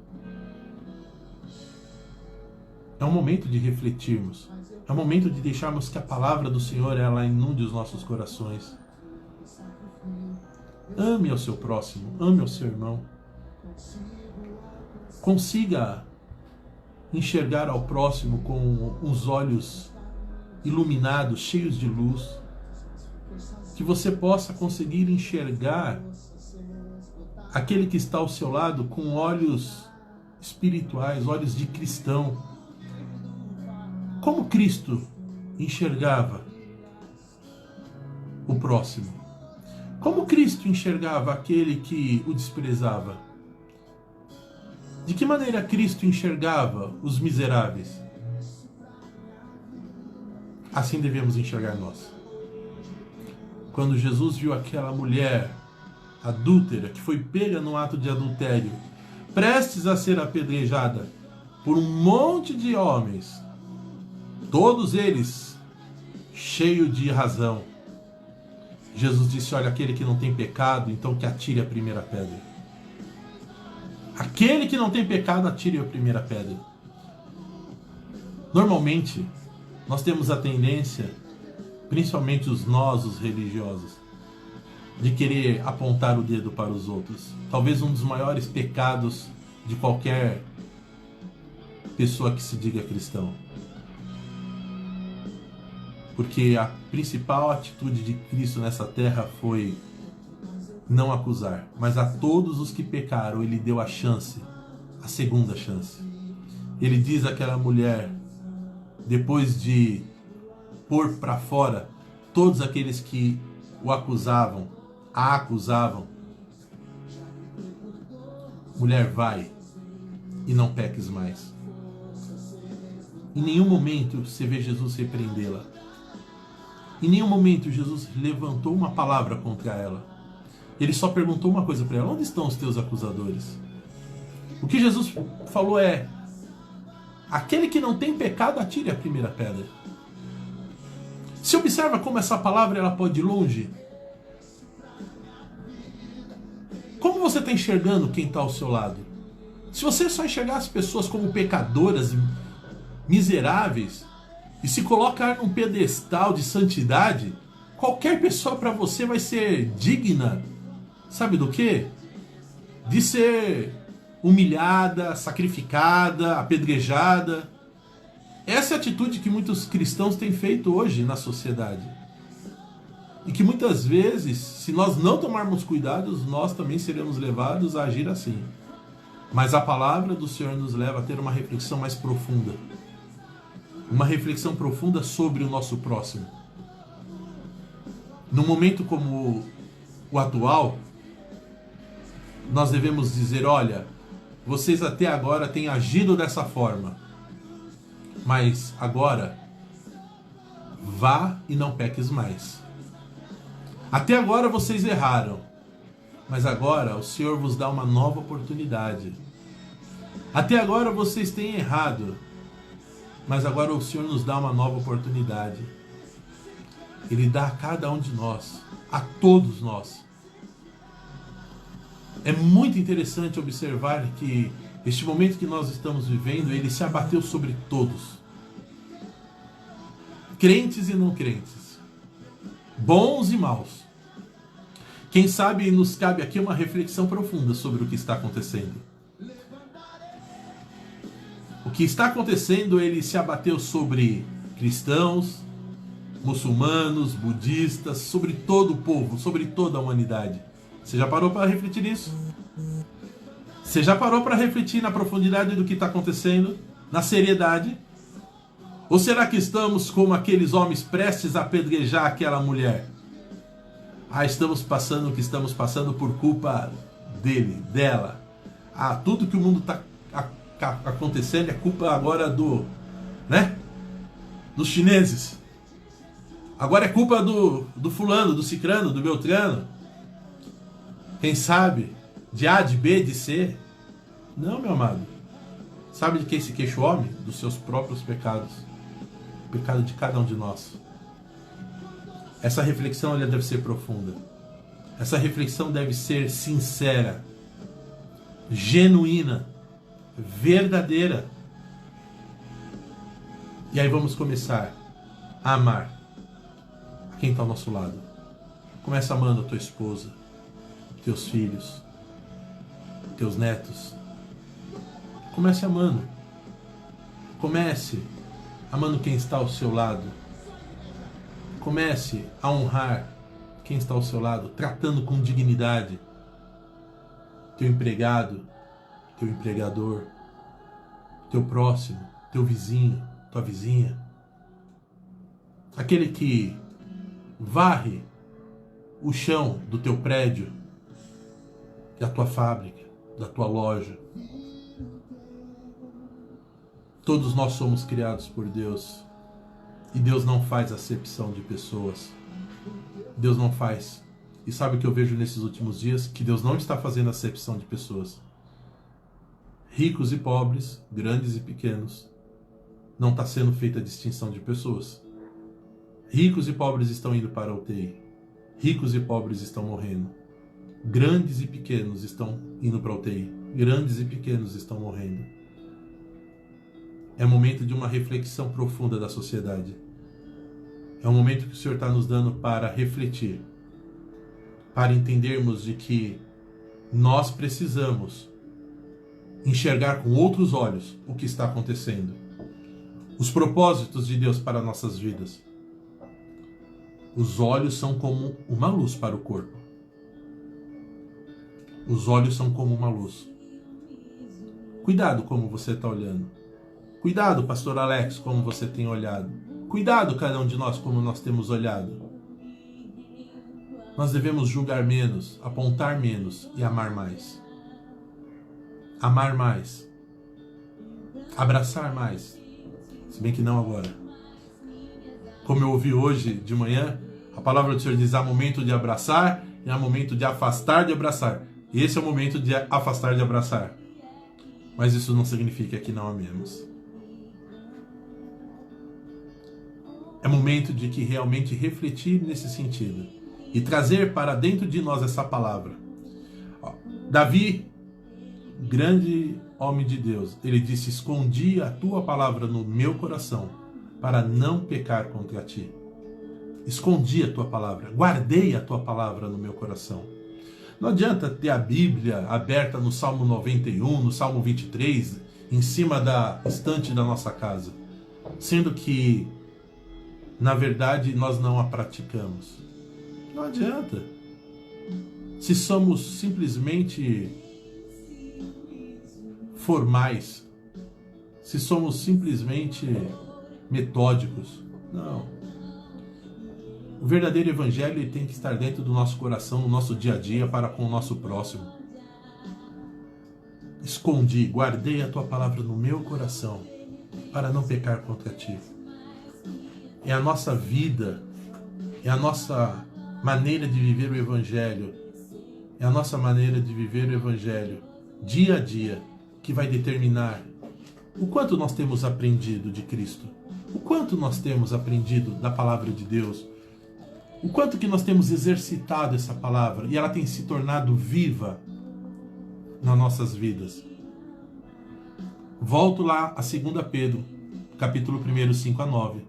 Speaker 1: É um momento de refletirmos É o momento de deixarmos que a palavra do Senhor ela inunde os nossos corações. Ame ao seu próximo, ame ao seu irmão. Consiga enxergar ao próximo com os olhos iluminados, cheios de luz. Que você possa conseguir enxergar aquele que está ao seu lado com olhos espirituais, olhos de cristão. Como Cristo enxergava o próximo? Como Cristo enxergava aquele que o desprezava? De que maneira Cristo enxergava os miseráveis? Assim devemos enxergar nós. Quando Jesus viu aquela mulher adúltera, que foi pega no ato de adultério, prestes a ser apedrejada por um monte de homens, todos eles cheios de razão, Jesus disse: olha, aquele que não tem pecado, então que atire a primeira pedra. Aquele que não tem pecado, atire a primeira pedra. Normalmente, nós temos a tendência, principalmente nós, os religiosos, de querer apontar o dedo para os outros. Talvez um dos maiores pecados de qualquer pessoa que se diga cristão. Porque a principal atitude de Cristo nessa terra foi não acusar, mas a todos os que pecaram ele deu a chance, a segunda chance. Ele diz àquela mulher, depois de pôr para fora todos aqueles que o acusavam, a acusavam: mulher, vai e não peques mais. Em nenhum momento você vê Jesus repreendê-la. Em nenhum momento Jesus levantou uma palavra contra ela. Ele só perguntou uma coisa para ela: onde estão os teus acusadores? O que Jesus falou é: aquele que não tem pecado, atire a primeira pedra. Se observa como essa palavra ela pode ir longe. Como você está enxergando quem está ao seu lado? Se você só enxergar as pessoas como pecadoras, miseráveis, e se colocar num pedestal de santidade, qualquer pessoa para você vai ser digna, sabe do quê? De ser humilhada, sacrificada, apedrejada. Essa é a atitude que muitos cristãos têm feito hoje na sociedade. E que muitas vezes, se nós não tomarmos cuidados, nós também seremos levados a agir assim. Mas a palavra do Senhor nos leva a ter uma reflexão mais profunda. Uma reflexão profunda sobre o nosso próximo. Num momento como o atual, nós devemos dizer: olha, vocês até agora têm agido dessa forma, mas agora vá e não peques mais. Até agora vocês erraram, mas agora o Senhor vos dá uma nova oportunidade. Até agora vocês têm errado, mas agora o Senhor nos dá uma nova oportunidade. Ele dá a cada um de nós, a todos nós. É muito interessante observar que este momento que nós estamos vivendo, ele se abateu sobre todos. Crentes e não crentes. Bons e maus. Quem sabe nos cabe aqui uma reflexão profunda sobre o que está acontecendo. O que está acontecendo, ele se abateu sobre cristãos, muçulmanos, budistas, sobre todo o povo, sobre toda a humanidade. Você já parou para refletir nisso? Você já parou para refletir na profundidade do que está acontecendo? Na seriedade? Ou será que estamos como aqueles homens prestes a apedrejar aquela mulher? Estamos passando o que estamos passando por culpa dele, dela. Tudo que o mundo está acontecendo é culpa agora dos chineses. Agora é culpa do fulano, do cicrano, do beltrano. Quem sabe? De A, de B, de C. Não, meu amado. Sabe de quem se queixa o homem? Dos seus próprios pecados. O pecado de cada um de nós. Essa reflexão ela deve ser profunda. Essa reflexão deve ser sincera, genuína, verdadeira. E aí vamos começar a amar a quem está ao nosso lado. Comece amando a tua esposa, teus filhos, teus netos. Comece amando. Comece amando quem está ao seu lado. Comece a honrar quem está ao seu lado, tratando com dignidade teu empregado, teu empregador, teu próximo, teu vizinho, tua vizinha, aquele que varre o chão do teu prédio, da tua fábrica, da tua loja. Todos nós somos criados por Deus e Deus não faz acepção de pessoas. Deus não faz. E sabe o que eu vejo nesses últimos dias? Que Deus não está fazendo acepção de pessoas. Ricos e pobres, grandes e pequenos, não está sendo feita a distinção de pessoas. Ricos e pobres estão indo para a UTI. Ricos e pobres estão morrendo. Grandes e pequenos estão indo para a UTI. Grandes e pequenos estão morrendo. É momento de uma reflexão profunda da sociedade. É um momento que o Senhor está nos dando para refletir, para entendermos de que nós precisamos enxergar com outros olhos o que está acontecendo. Os propósitos de Deus para nossas vidas. Os olhos são como uma luz para o corpo. Os olhos são como uma luz. Cuidado como você está olhando. Cuidado, pastor Alex, como você tem olhado. Cuidado, cada um de nós, como nós temos olhado. Nós devemos julgar menos, apontar menos e amar mais. Amar mais. Abraçar mais. Se bem que não agora. Como eu ouvi hoje de manhã, a palavra do Senhor diz: há momento de abraçar e há momento de afastar de abraçar. E esse é o momento de afastar de abraçar. Mas isso não significa que não amemos. É momento de que realmente refletir nesse sentido e trazer para dentro de nós essa palavra. Davi, grande homem de Deus, ele disse: escondi a tua palavra no meu coração para não pecar contra ti. Escondi a tua palavra, guardei a tua palavra no meu coração. Não adianta ter a Bíblia aberta no Salmo 91, no Salmo 23, em cima da estante da nossa casa, sendo que, na verdade, nós não a praticamos. Não adianta. Se somos simplesmente formais, se somos simplesmente metódicos, não. O verdadeiro evangelho ele tem que estar dentro do nosso coração, no nosso dia a dia, para com o nosso próximo. Escondi, guardei a tua palavra no meu coração, para não pecar contra ti. É a nossa vida, é a nossa maneira de viver o evangelho, é a nossa maneira de viver o evangelho dia a dia que vai determinar o quanto nós temos aprendido de Cristo, o quanto nós temos aprendido da palavra de Deus, o quanto que nós temos exercitado essa palavra e ela tem se tornado viva nas nossas vidas. Volto lá a 2 Pedro, capítulo 1, 5 a 9.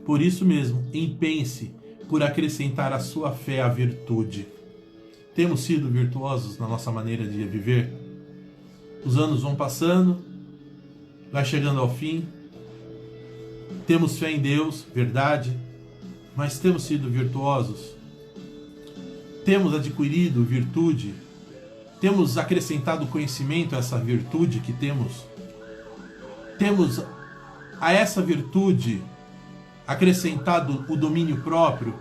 Speaker 1: Por isso mesmo, empenhe-se por acrescentar à sua fé a virtude. Temos sido virtuosos na nossa maneira de viver? Os anos vão passando, vai chegando ao fim. Temos fé em Deus, verdade, mas temos sido virtuosos? Temos adquirido virtude? Temos acrescentado conhecimento a essa virtude que temos? Temos a essa virtude acrescentado o domínio próprio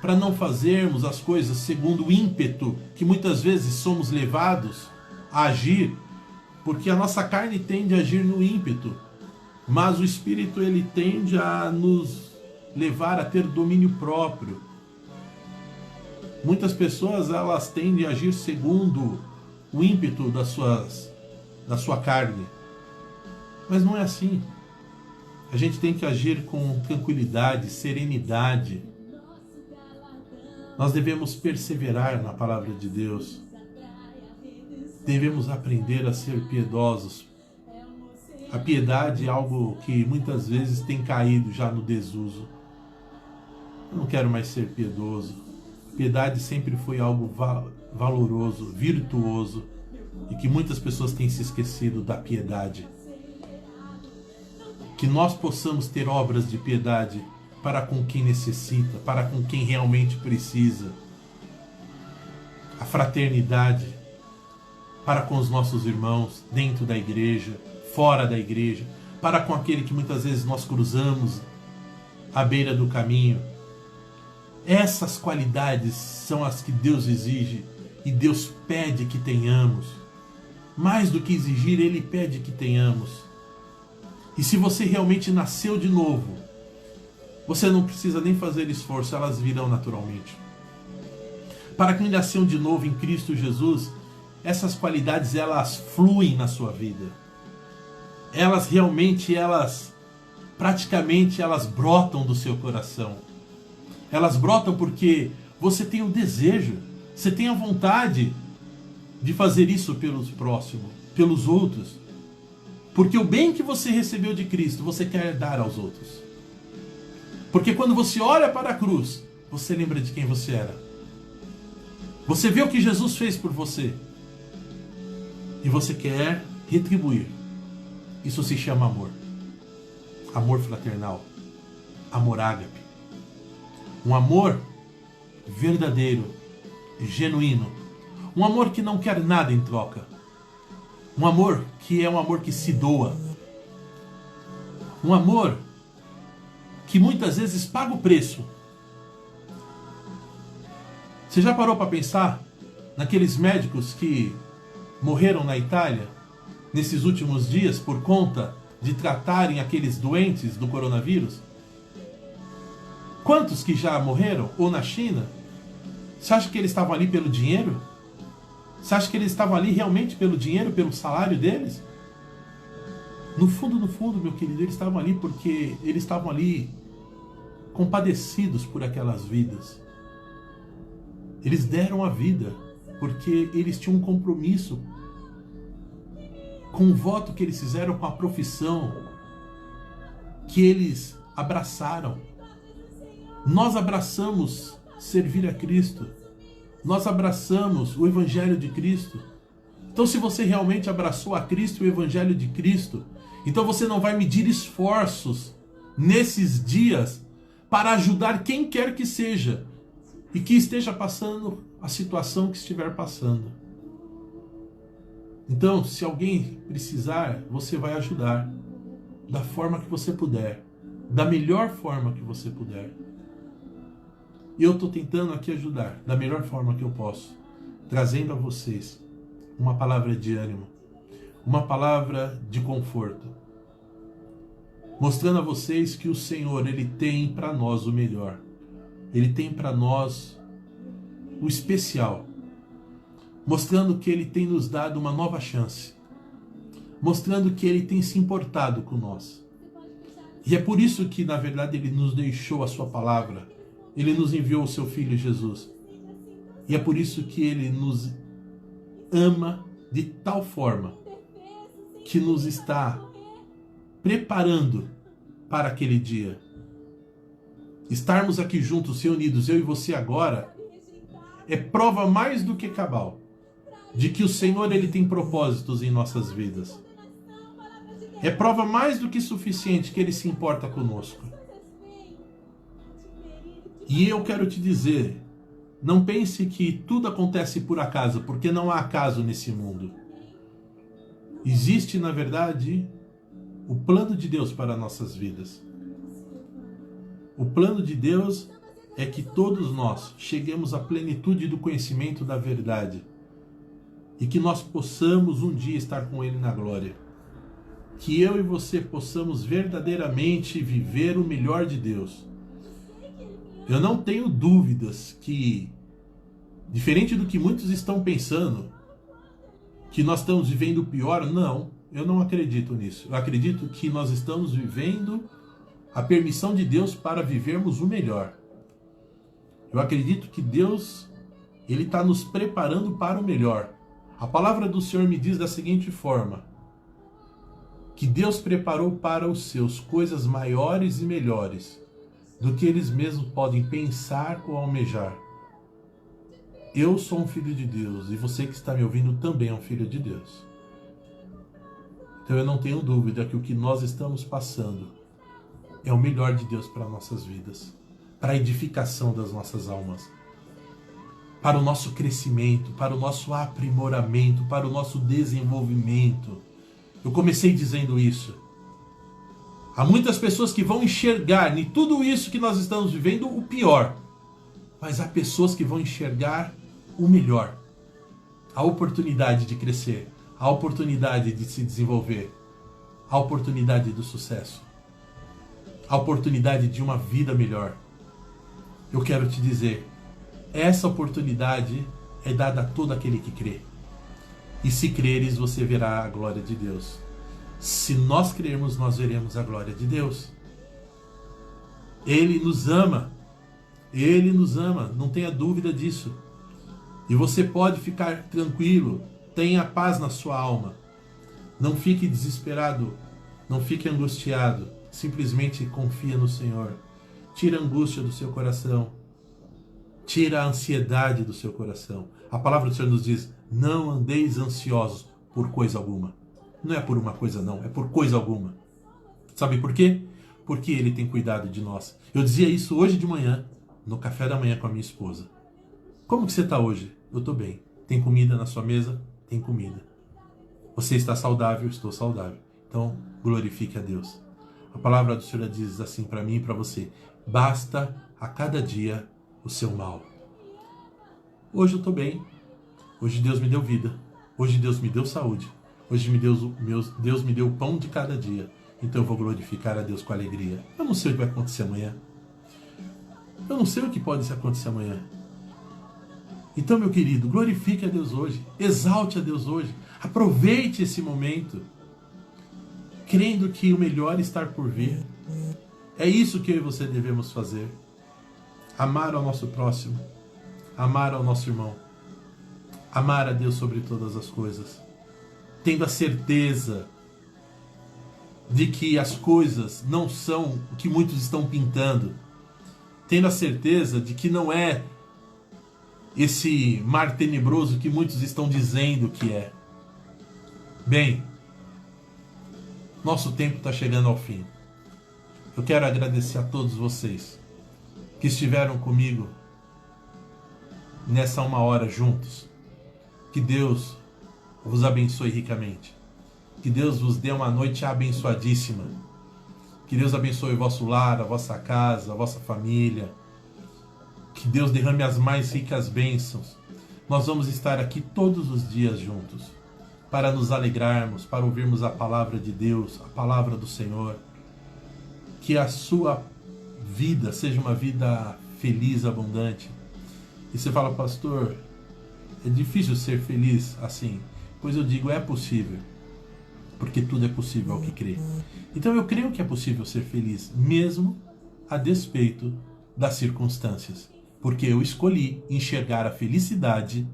Speaker 1: para não fazermos as coisas segundo o ímpeto que muitas vezes somos levados a agir, porque a nossa carne tende a agir no ímpeto, mas o Espírito ele tende a nos levar a ter domínio próprio. Muitas pessoas elas tendem a agir segundo o ímpeto da sua carne, mas não é assim. A gente tem que agir com tranquilidade, serenidade. Nós devemos perseverar na palavra de Deus. Devemos aprender a ser piedosos, A piedade é algo que muitas vezes tem caído já no desuso. Eu não quero mais ser piedoso. A piedade sempre foi algo valoroso, virtuoso, e que muitas pessoas têm se esquecido da piedade. Que nós possamos ter obras de piedade para com quem necessita, para com quem realmente precisa. A fraternidade para com os nossos irmãos dentro da igreja, fora da igreja, para com aquele que muitas vezes nós cruzamos à beira do caminho. Essas qualidades são as que Deus exige e Deus pede que tenhamos. Mais do que exigir, Ele pede que tenhamos. E se você realmente nasceu de novo, você não precisa nem fazer esforço, elas virão naturalmente. Para quem nasceu de novo em Cristo Jesus, essas qualidades elas fluem na sua vida. Elas realmente, praticamente elas brotam do seu coração. Elas brotam porque você tem o desejo, você tem a vontade de fazer isso pelos próximos, pelos outros. Porque o bem que você recebeu de Cristo, você quer dar aos outros. Porque quando você olha para a cruz, você lembra de quem você era. Você vê o que Jesus fez por você. E você quer retribuir. Isso se chama amor. Amor fraternal. Amor ágape. Um amor verdadeiro, genuíno. Um amor que não quer nada em troca. Um amor que é um amor que se doa. Um amor que muitas vezes paga o preço. Você já parou para pensar naqueles médicos que morreram na Itália nesses últimos dias por conta de tratarem aqueles doentes do coronavírus? Quantos que já morreram? Ou na China? Você acha que eles estavam ali pelo dinheiro? Você acha que eles estavam ali realmente pelo dinheiro, pelo salário deles? No fundo, meu querido, eles estavam ali porque eles estavam ali compadecidos por aquelas vidas. Eles deram a vida porque eles tinham um compromisso com o voto que eles fizeram, com a profissão que eles abraçaram. Nós abraçamos servir a Cristo. Nós abraçamos o Evangelho de Cristo. Então, se você realmente abraçou a Cristo e o Evangelho de Cristo, então você não vai medir esforços nesses dias para ajudar quem quer que seja e que esteja passando a situação que estiver passando. Então, se alguém precisar, você vai ajudar da forma que você puder, da melhor forma que você puder. E eu estou tentando aqui ajudar da melhor forma que eu posso, trazendo a vocês uma palavra de ânimo, uma palavra de conforto, mostrando a vocês que o Senhor, Ele tem para nós o melhor. Ele tem para nós o especial, mostrando que Ele tem nos dado uma nova chance, mostrando que Ele tem se importado com nós. E é por isso que, na verdade, Ele nos deixou a sua palavra, Ele nos enviou o seu Filho Jesus. E é por isso que Ele nos ama de tal forma que nos está preparando para aquele dia. Estarmos aqui juntos, reunidos, eu e você agora, é prova mais do que cabal de que o Senhor, Ele tem propósitos em nossas vidas. É prova mais do que suficiente que Ele se importa conosco. E eu quero te dizer, não pense que tudo acontece por acaso, porque não há acaso nesse mundo. Existe, na verdade, o plano de Deus para nossas vidas. O plano de Deus é que todos nós cheguemos à plenitude do conhecimento da verdade e que nós possamos um dia estar com Ele na glória. Que eu e você possamos verdadeiramente viver o melhor de Deus. Eu não tenho dúvidas que, diferente do que muitos estão pensando, que nós estamos vivendo o pior, não, eu não acredito nisso. Eu acredito que nós estamos vivendo a permissão de Deus para vivermos o melhor. Eu acredito que Deus, Ele está nos preparando para o melhor. A palavra do Senhor me diz da seguinte forma: que Deus preparou para os seus coisas maiores e melhores do que eles mesmos podem pensar ou almejar. Eu sou um filho de Deus e você que está me ouvindo também é um filho de Deus. Então eu não tenho dúvida que o que nós estamos passando é o melhor de Deus para nossas vidas, para a edificação das nossas almas, para o nosso crescimento, para o nosso aprimoramento, para o nosso desenvolvimento. Eu comecei dizendo isso. Há muitas pessoas que vão enxergar em tudo isso que nós estamos vivendo o pior, mas há pessoas que vão enxergar o melhor, a oportunidade de crescer, a oportunidade de se desenvolver, a oportunidade do sucesso, a oportunidade de uma vida melhor. Eu quero te dizer, essa oportunidade é dada a todo aquele que crê. E se creres, você verá a glória de Deus. Se nós crermos, nós veremos a glória de Deus. Ele nos ama. Ele nos ama, não tenha dúvida disso. E você pode ficar tranquilo, tenha paz na sua alma. Não fique desesperado, não fique angustiado. Simplesmente confia no Senhor. Tira a angústia do seu coração. Tira a ansiedade do seu coração. A palavra do Senhor nos diz, não andeis ansiosos por coisa alguma. Não é por uma coisa não, é por coisa alguma. Sabe por quê? Porque Ele tem cuidado de nós. Eu dizia isso hoje de manhã, no café da manhã com a minha esposa. Como que você está hoje? Eu estou bem. Tem comida na sua mesa? Tem comida. Você está saudável? Estou saudável. Então, glorifique a Deus. A palavra do Senhor diz assim para mim e para você, basta a cada dia o seu mal. Hoje eu estou bem. Hoje Deus me deu vida. Hoje Deus me deu saúde. Hoje Deus me deu o pão de cada dia. Então eu vou glorificar a Deus com alegria. Eu não sei o que vai acontecer amanhã. Eu não sei o que pode acontecer amanhã. Então, meu querido, glorifique a Deus hoje. Exalte a Deus hoje. Aproveite esse momento. Crendo que o melhor está por vir. É isso que eu e você devemos fazer. Amar ao nosso próximo. Amar ao nosso irmão. Amar a Deus sobre todas as coisas. Tendo a certeza de que as coisas não são o que muitos estão pintando. Tendo a certeza de que não é esse mar tenebroso que muitos estão dizendo que é. Bem, nosso tempo está chegando ao fim. Eu quero agradecer a todos vocês que estiveram comigo nessa 1 hora juntos. Que Deus vos abençoe ricamente. Que Deus vos dê uma noite abençoadíssima. Que Deus abençoe o vosso lar, a vossa casa, a vossa família. Que Deus derrame as mais ricas bênçãos. Nós vamos estar aqui todos os dias juntos, para nos alegrarmos, para ouvirmos a palavra de Deus, a palavra do Senhor. Que a sua vida seja uma vida feliz, abundante. E você fala, pastor, é difícil ser feliz assim. Pois eu digo, é possível. Porque tudo é possível ao que crê. Então eu creio que é possível ser feliz, mesmo a despeito das circunstâncias. Porque eu escolhi enxergar a felicidade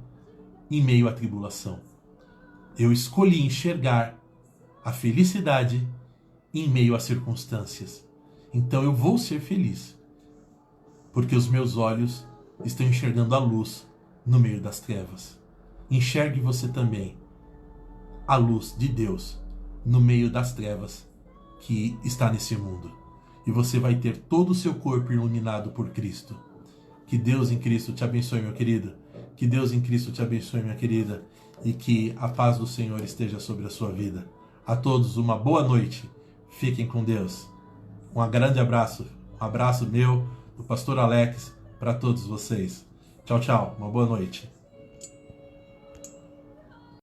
Speaker 1: em meio à tribulação. Eu escolhi enxergar a felicidade em meio às circunstâncias. Então eu vou ser feliz. Porque os meus olhos estão enxergando a luz no meio das trevas. Enxergue você também a luz de Deus no meio das trevas que está nesse mundo. E você vai ter todo o seu corpo iluminado por Cristo. Que Deus em Cristo te abençoe, meu querido. Que Deus em Cristo te abençoe, minha querida. E que a paz do Senhor esteja sobre a sua vida. A todos uma boa noite. Fiquem com Deus. Um grande abraço. Um abraço meu, do pastor Alex, para todos vocês. Tchau, tchau. Uma boa noite.